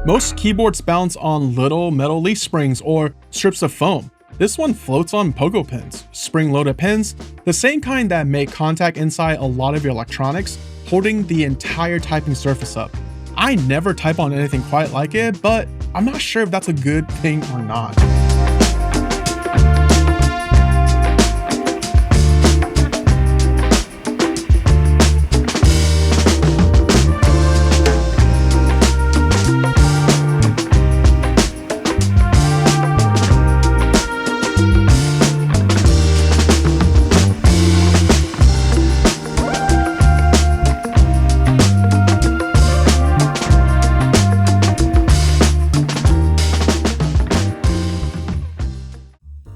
Most keyboards bounce on little metal leaf springs or strips of foam. This one floats on pogo pins, spring-loaded pins, the same kind that make contact inside a lot of your electronics, holding the entire typing surface up. I never type on anything quite like it, but I'm not sure if that's a good thing or not.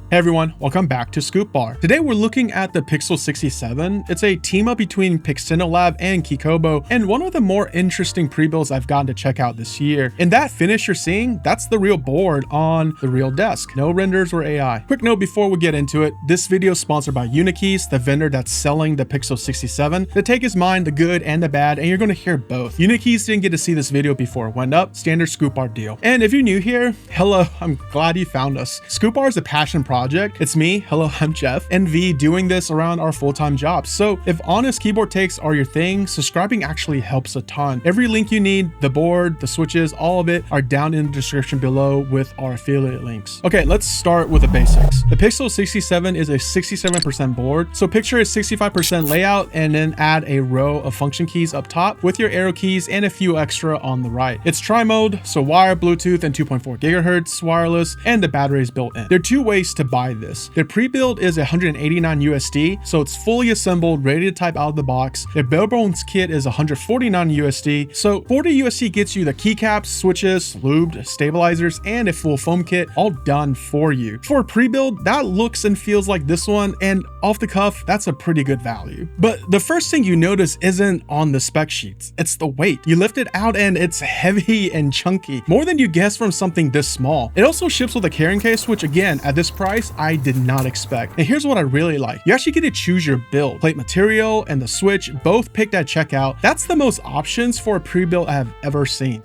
Hey everyone, welcome back to Scoop Bar. Today we're looking at the Pixel 67. It's a team up between Pixtendo Lab and Keykobo, and one of the more interesting pre-builds I've gotten to check out this year. And that finish you're seeing, that's the real board on the real desk. No renders or AI. Quick note before we get into it, this video is sponsored by Unikeys, the vendor that's selling the Pixel 67. The take is mine, the good and the bad, and you're going to hear both. Unikeys didn't get to see this video before it went up, standard Scoop Bar deal. And if you're new here, hello, I'm glad you found us. Scoop Bar is a passion project. It's me, hello, I'm Jeff, and V doing this around our full-time jobs. So if honest keyboard takes are your thing, subscribing actually helps a ton. Every link you need, the board, the switches, all of it are down in the description below with our affiliate links. Okay, let's start with the basics. The Pixel 67 is a 67% board. So picture a 65% layout and then add a row of function keys up top with your arrow keys and a few extra on the right. It's tri-mode, so wire, Bluetooth, and 2.4 gigahertz wireless, and the battery is built in. There are two ways to buy this. The pre-built is 189 USD, so it's fully assembled, ready to type out of the box. The barebones kit is 149 USD, so 40 USD gets you the keycaps, switches, lubed, stabilizers, and a full foam kit, all done for you. For a pre-build, that looks and feels like this one, and off the cuff, that's a pretty good value. But the first thing you notice isn't on the spec sheets, it's the weight. You lift it out and it's heavy and chunky, more than you guess from something this small. It also ships with a carrying case, which again, at this price, I did not expect. And here's what I really like. You actually get to choose your build. Plate material and the switch, both picked at checkout. That's the most options for a pre-built I have ever seen.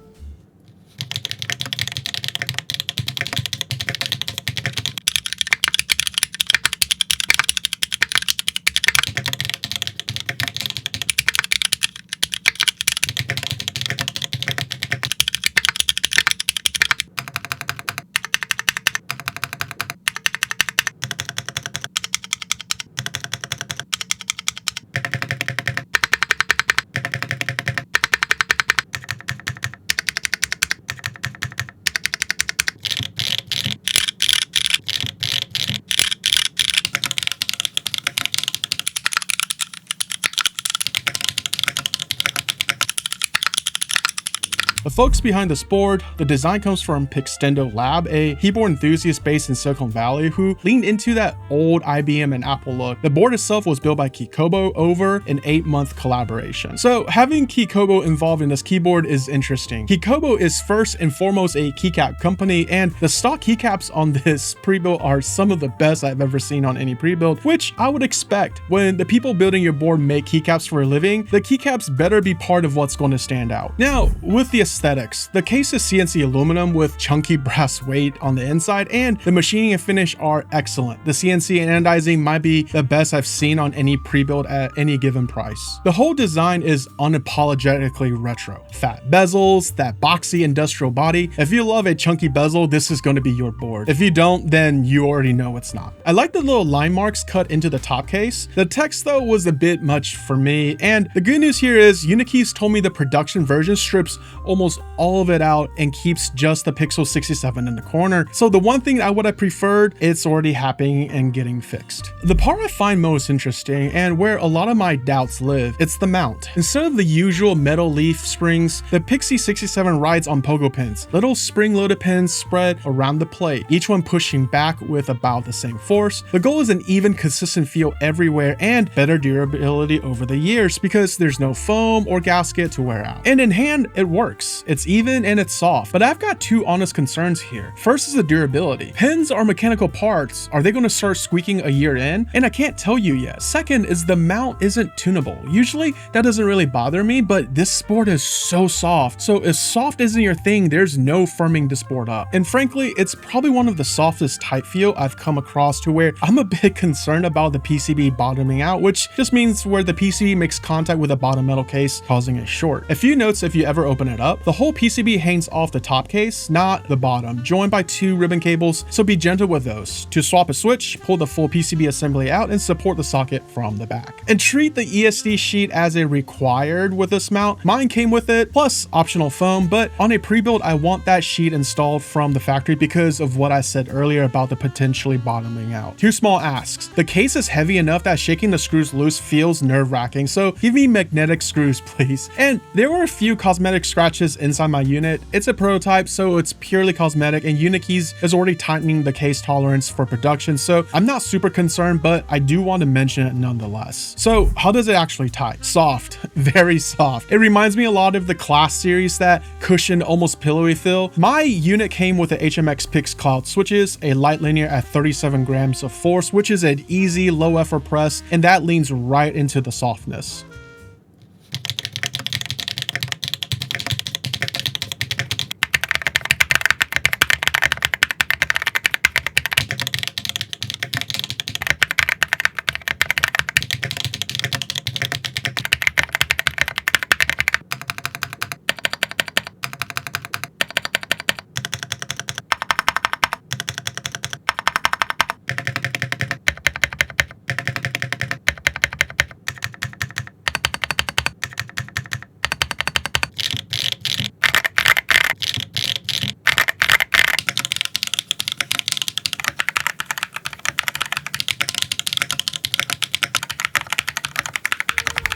The folks behind this board, the design comes from Pixtendo Lab, a keyboard enthusiast based in Silicon Valley who leaned into that old IBM and Apple look. The board itself was built by Keykobo over an 8-month collaboration. So having Keykobo involved in this keyboard is interesting. Keykobo is first and foremost a keycap company, and the stock keycaps on this pre-built are some of the best I've ever seen on any pre-built, which I would expect. When the people building your board make keycaps for a living, the keycaps better be part of what's going to stand out. Now, with the aesthetics, the case is CNC aluminum with chunky brass weight on the inside, and the machining and finish are excellent. The CNC anodizing might be the best I've seen on any pre-built at any given price. The whole design is unapologetically retro. Fat bezels, that boxy industrial body. If you love a chunky bezel, this is going to be your board. If you don't, then you already know it's not. I like the little line marks cut into the top case. The text though was a bit much for me, and the good news here is Unikeys told me the production version strips almost all of it out and keeps just the Pixel 67 in the corner. So the one thing I would have preferred, it's already happening and getting fixed. The part I find most interesting and where a lot of my doubts live, it's the mount. Instead of the usual metal leaf springs, the Pixie 67 rides on pogo pins, little spring-loaded pins spread around the plate, each one pushing back with about the same force. The goal is an even, consistent feel everywhere and better durability over the years because there's no foam or gasket to wear out. And in hand, it works. nice, it's even, and it's soft. But I've got two honest concerns here. First is the durability. Pins are mechanical parts. Are they going to start squeaking a year in? And I can't tell you yet. Second is the mount isn't tunable. Usually that doesn't really bother me, but this board is so soft. So if soft isn't your thing, there's no firming this board up. And frankly, it's probably one of the softest type feel I've come across, to where I'm a bit concerned about the PCB bottoming out, which just means where the PCB makes contact with the bottom metal case, causing a short. A few notes if you ever open it up: the whole PCB hangs off the top case, not the bottom, joined by two ribbon cables, so be gentle with those. To swap a switch, pull the full PCB assembly out and support the socket from the back. And treat the ESD sheet as a required with this mount. Mine came with it, plus optional foam, but on a pre-build, I want that sheet installed from the factory because of what I said earlier about the potentially bottoming out. Two small asks. The case is heavy enough that shaking the screws loose feels nerve-wracking, so give me magnetic screws, please. And there were a few cosmetic scratches inside my unit. It's a prototype, so it's purely cosmetic, and Unikeys is already tightening the case tolerance for production, so I'm not super concerned, but I do want to mention it nonetheless. So how does it actually tight? Soft, very soft. It reminds me a lot of the Class series, that cushioned, almost pillowy feel. My unit came with the HMX Pix Cloud switches, a light linear at 37 grams of force, which is an easy low effort press, and that leans right into the softness.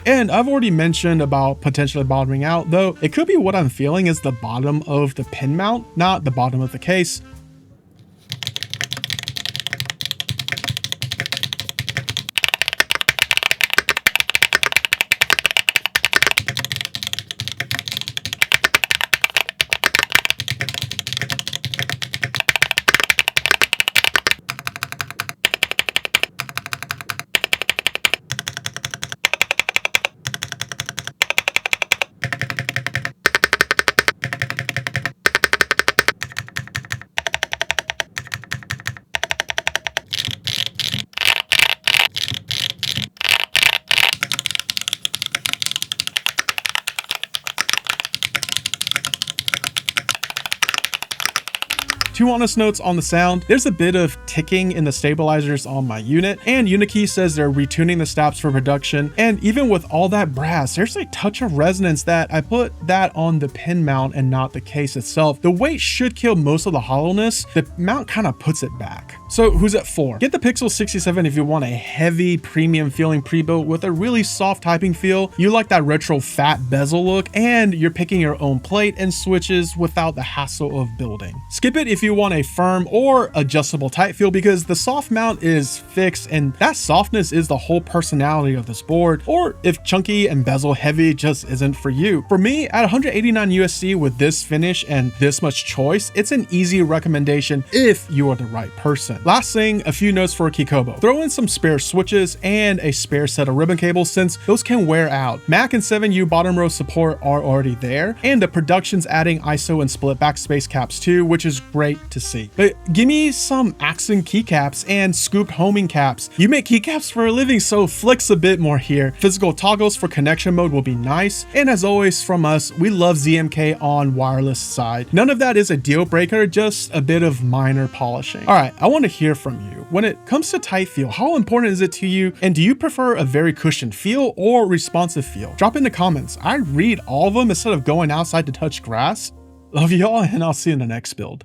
And I've already mentioned about potentially bottoming out, though it could be what I'm feeling is the bottom of the pin mount, not the bottom of the case. Two honest notes on the sound. There's a bit of ticking in the stabilizers on my unit, and Unikeys says they're retuning the stops for production. And even with all that brass, there's a touch of resonance that I put that on the pin mount and not the case itself. The weight should kill most of the hollowness. The mount kind of puts it back. So who's it for? Get the Pixel 67 if you want a heavy premium feeling pre-built with a really soft typing feel. You like that retro fat bezel look, and you're picking your own plate and switches without the hassle of building. Skip it if you want a firm or adjustable type feel, because the soft mount is fixed and that softness is the whole personality of this board. Or if chunky and bezel heavy just isn't for you. For me, at 189 USD with this finish and this much choice, it's an easy recommendation if you are the right person. Last thing, a few notes for Keykobo. Throw in some spare switches and a spare set of ribbon cables, since those can wear out. Mac and 7U bottom row support are already there, and the production's adding ISO and split backspace caps too, which is great to see. But give me some accent keycaps and scooped homing caps. You make keycaps for a living, so flex a bit more here. Physical toggles for connection mode will be nice, and as always from us, we love ZMK on wireless side. None of that is a deal breaker, just a bit of minor polishing. All right, I want to hear from you. When it comes to tight feel, how important is it to you, and do you prefer a very cushioned feel or responsive feel? Drop in the comments. I read all of them instead of going outside to touch grass. Love y'all, and I'll see you in the next build.